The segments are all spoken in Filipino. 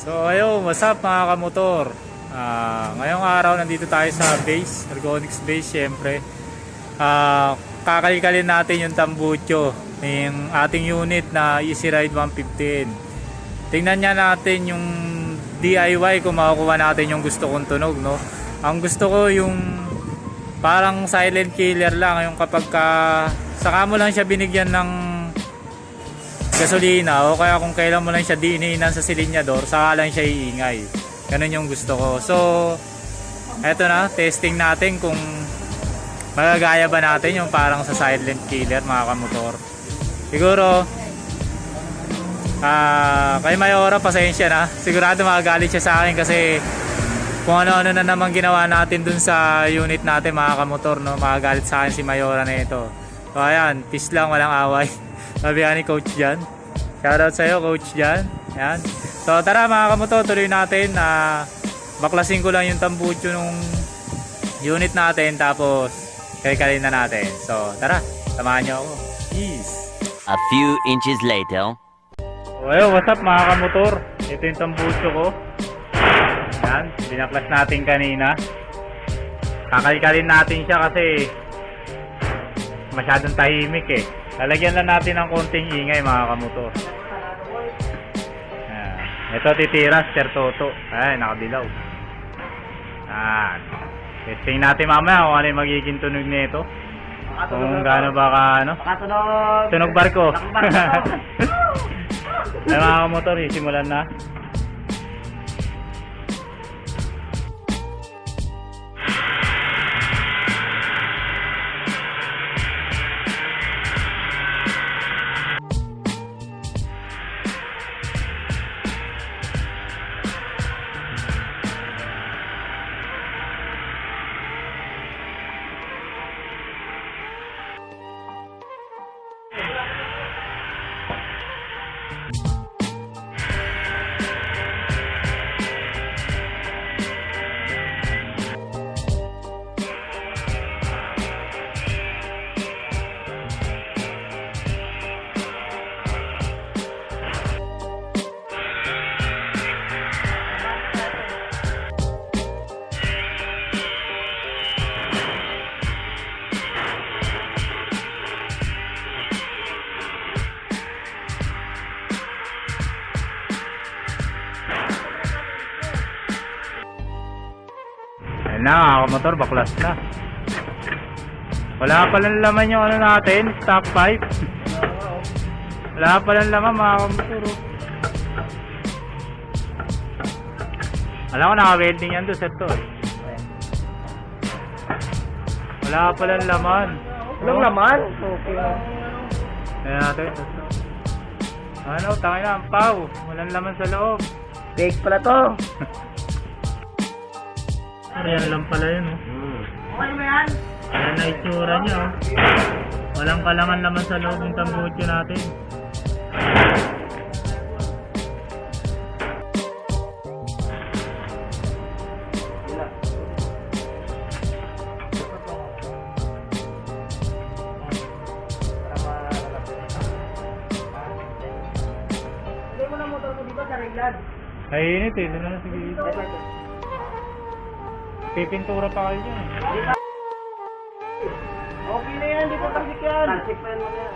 So ayun, what's up mga kamotor? Ngayong araw nandito tayo sa base, Ergonix base syempre. Kakalikalin natin yung tambucho, yung ating unit na Easy Ride 115. Tingnan niya natin yung DIY kung makukuha natin yung gusto kong tunog, no? Ang gusto ko yung parang silent killer lang, yung kapag saka mo lang siya binigyan ng gasolina o kaya kung kailan mo lang siya diininan sa silinyador, saka lang siya iingay. Ganun yung gusto ko. So eto na, testing natin kung magagaya ba natin yung parang sa silent killer mga kamotor. Siguro kay Mayora pasensya na, sigurado magagalit siya sa akin kasi kung ano-ano na naman ginawa natin dun sa unit natin mga kamotor, no? Magagalit sa akin si Mayora na ito. So ayan, peace lang, walang away. Sabi ni Coach Jan. Shoutout sa'yo Coach Jan. Ayan. So tara mga kamotor, tuloy natin. Baklasin ko lang yung tambucho nung unit natin, tapos kalikalin na natin. So tara, samahan nyo ako. Peace. A few inches later. So what's up mga kamotor? Ito yung tambucho ko. Ayan, binaklas natin kanina. Kakalikalin natin siya kasi masyadong tahimik eh. Lalagyan lang natin ng konting ingay mga kamotor. Ayan. Ito titira, Sir Toto. Ayan, nakadilaw. Ayan. Testing natin mamaya kung ano yung magiging tunog nito. Kung gaano ba tunog barko. Ayan mga kamotor, simulan na. Ayan na mga kamotor, baklas na. Wala palang laman yung ano natin, stock pipe. Wala palang laman mga kamotor. Alam ko naka-welding yan doon, sir to. Wala palang laman. Walang laman? Okay. Ayan natin. Ano, tangin na, ang pau. Walang laman sa loob. Fake pala to. Ayan lang pala yun, oh. Okay ba yan? Ayan na itsura niya, oh. Walang kalaman-laman sa loob ng tambucho natin. Hindi mo na motor ko dito sa reglad. Ay, init eh. Doon na lang sige. Pipintura pa kayo dyan. Okay na yan, di pa tansik yan. Tansik pa yan mo na.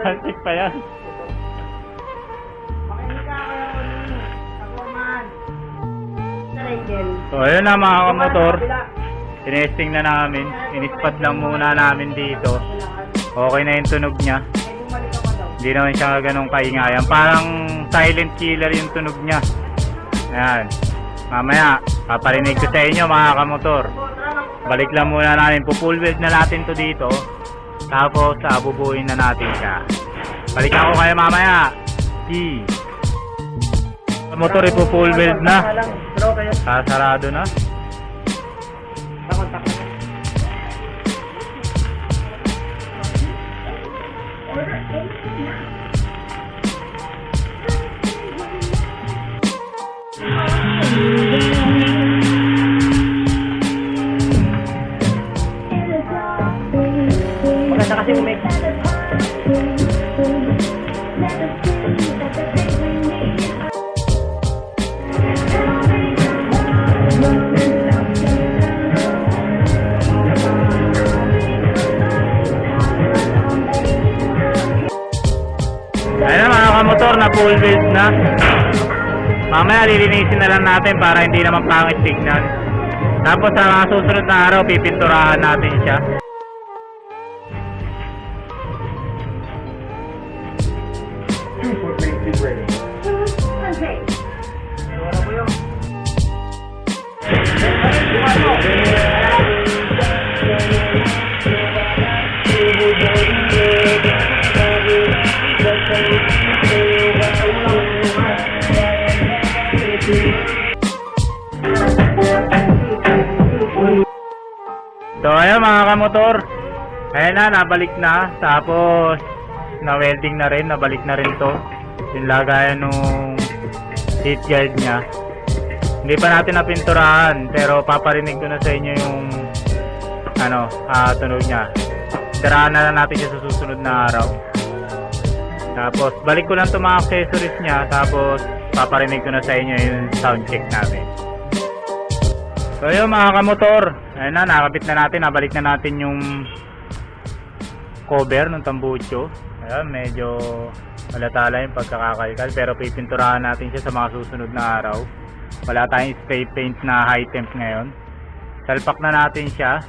Haltik pa yan. Makinig ka kaya ko ni Kakuman. Sa Rachel. So, ayun na mga kamotor. Tinesting na namin. Inispad lang muna namin dito. Okay na yung tunog niya. Ay, bumalik ako daw. Hindi naman siya ganong kaingayan. Parang silent killer yung tunog niya. Ayan. Mamaya, paparinig ko sa inyo mga kamotor. Balik lang muna natin. Full weld na natin to dito. Tapos, bubuuin na natin siya. Balikan ko kayo mamaya. Motor ipo-full weld na. Bro, kayo. Sasarado na. Takot. Maganda kasi umik. Ayun na mga kamotor, na full build na. Mamaya lilinisin na lang natin para hindi naman pangit tignan. Tapos sa mga susunod na araw, pipinturahan natin siya. Okay. So ayun mga kamotor, ayun na, nabalik na. Tapos na-welding na rin, nabalik na rin to. Yung lagayan nung heat guard nya. Hindi pa natin napinturahan, pero paparinig ko na sa inyo yung tunog nya. Tirahan na lang natin siya sa susunod na araw. Tapos balik ko lang itong mga accessories nya, tapos paparinig ko na sa inyo yung sound check natin. So yun mga kamotor, ayun na, nakabit na natin, nabalik na natin yung cover ng tambucho. Ayun, medyo malatala yung pagkakakalkal, pero pipinturahan natin siya sa mga susunod na araw. Wala tayong spray paint na high temp ngayon. Salpak na natin siya.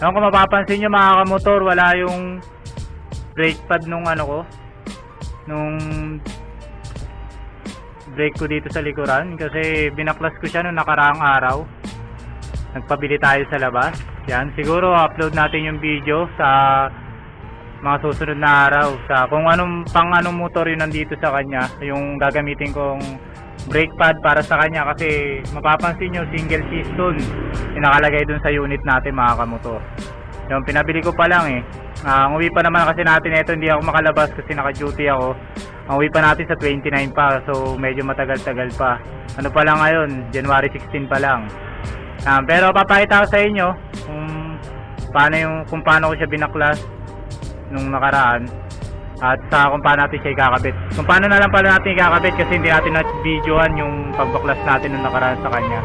Kung mapapansin nyo mga kamotor, wala yung brake pad nung nung brake ko dito sa likuran, kasi binaklas ko siya nung nakaraang araw. Nagpabili tayo sa labas. Yan, siguro upload natin yung video sa mga susunod na araw sa kung anong motor yun nandito sa kanya, yung gagamitin kong brake pad para sa kanya, kasi mapapansin nyo single piston yung nakalagay dun sa unit natin mga kamotor. Yung pinabili ko pa lang ang uwi pa naman kasi natin ito, hindi ako makalabas kasi naka duty ako. Ang uwi pa natin sa 29 pa, so medyo matagal-tagal pa. Ano pa lang ngayon, January 16 pa lang. Pero papakita ko sa inyo kung paano ko siya binaklas nung nakaraan, at kung paano natin siya ikakabit. Kung paano na lang pala natin ikakabit, kasi hindi natin na-videoan yung pagbaklas natin nung nakaraan sa kanya.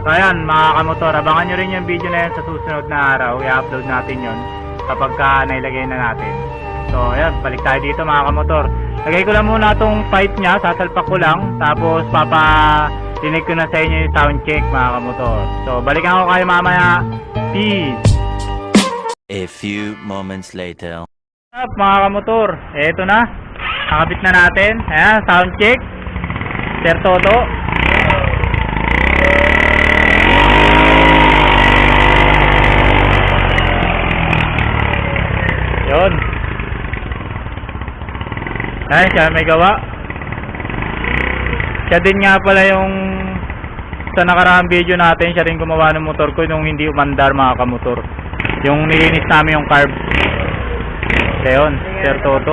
So ayan mga kamotor, abangan nyo rin yung video na yan sa susunod na araw. I-upload natin yon kapag nailagay na natin. So ayan, balik tayo dito mga kamotor. Lagay ko lang muna itong pipe nya, sasalpak ko lang, tapos dinig ko na sa inyo yung sound check mga kamotor. So balikan ko kayo mamaya. Peace! A few moments later. Mga kamotor, eto na, nakabit na natin. Ayan, sound check. Sir Toto. Yun. Ayan, siya may gawa. Siya din nga pala yung sa nakaraang video natin, siya rin gumawa ng motor ko nung hindi umandar mga kamotor. Yung nilinis namin yung carb. Kaya yun, Sir Toto.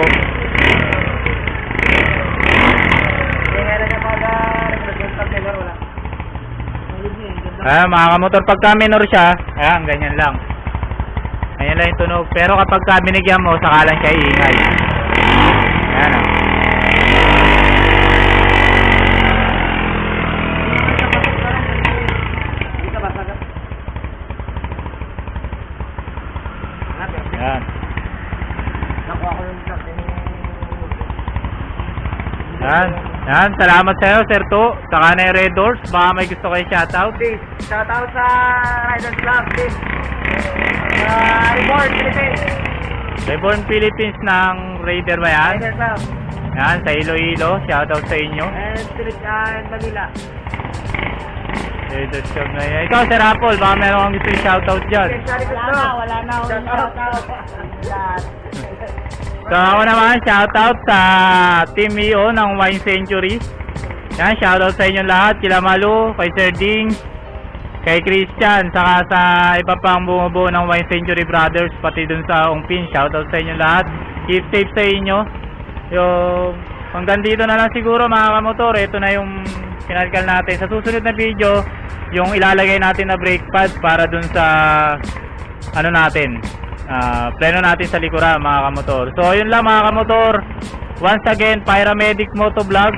Ayan mga kamotor, pagka minor siya, ayan, ganyan lang. Ganyan lang yung tunog. Pero kapag binigyan mo, saka lang siya iingay. Ayan o. Ayan. Yan. Yan. Salamat sa iyo, Sir To. Saka na yung Red Doors. Baka may gusto kayo shoutout. Please, shoutout sa Riders Club, please. Reborn Philippines. Reborn Philippines ng Raider ba yan? Riders Club. Yan, sa Iloilo. Shoutout sa inyo. And Philippines and Manila. Raiders Club na yan. Ikaw, Sir Apple, baka meron kang gusto yung shoutout dyan. Wala na. Shoutout. So ako naman, shoutout sa Team EO ng Wine Century. Yan, shoutout sa inyong lahat. Kila Malu, kay Sir Ding, kay Christian, saka sa iba pang bumubuo ng Wine Century Brothers, pati dun sa Ongpin. Shoutout sa inyong lahat. Keep safe sa inyo. Yung hanggang dito na lang siguro mga kamotor. Ito na yung kinalkal natin. Sa susunod na video, yung ilalagay natin na brake pad para dun sa natin, pleno natin sa likuran mga kamotor. So yun lang mga kamotor. Once again, Pyramedic Motovlog.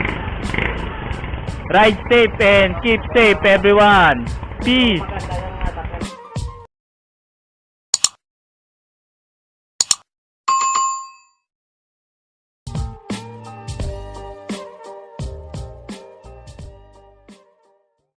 Ride safe and keep safe everyone. Peace!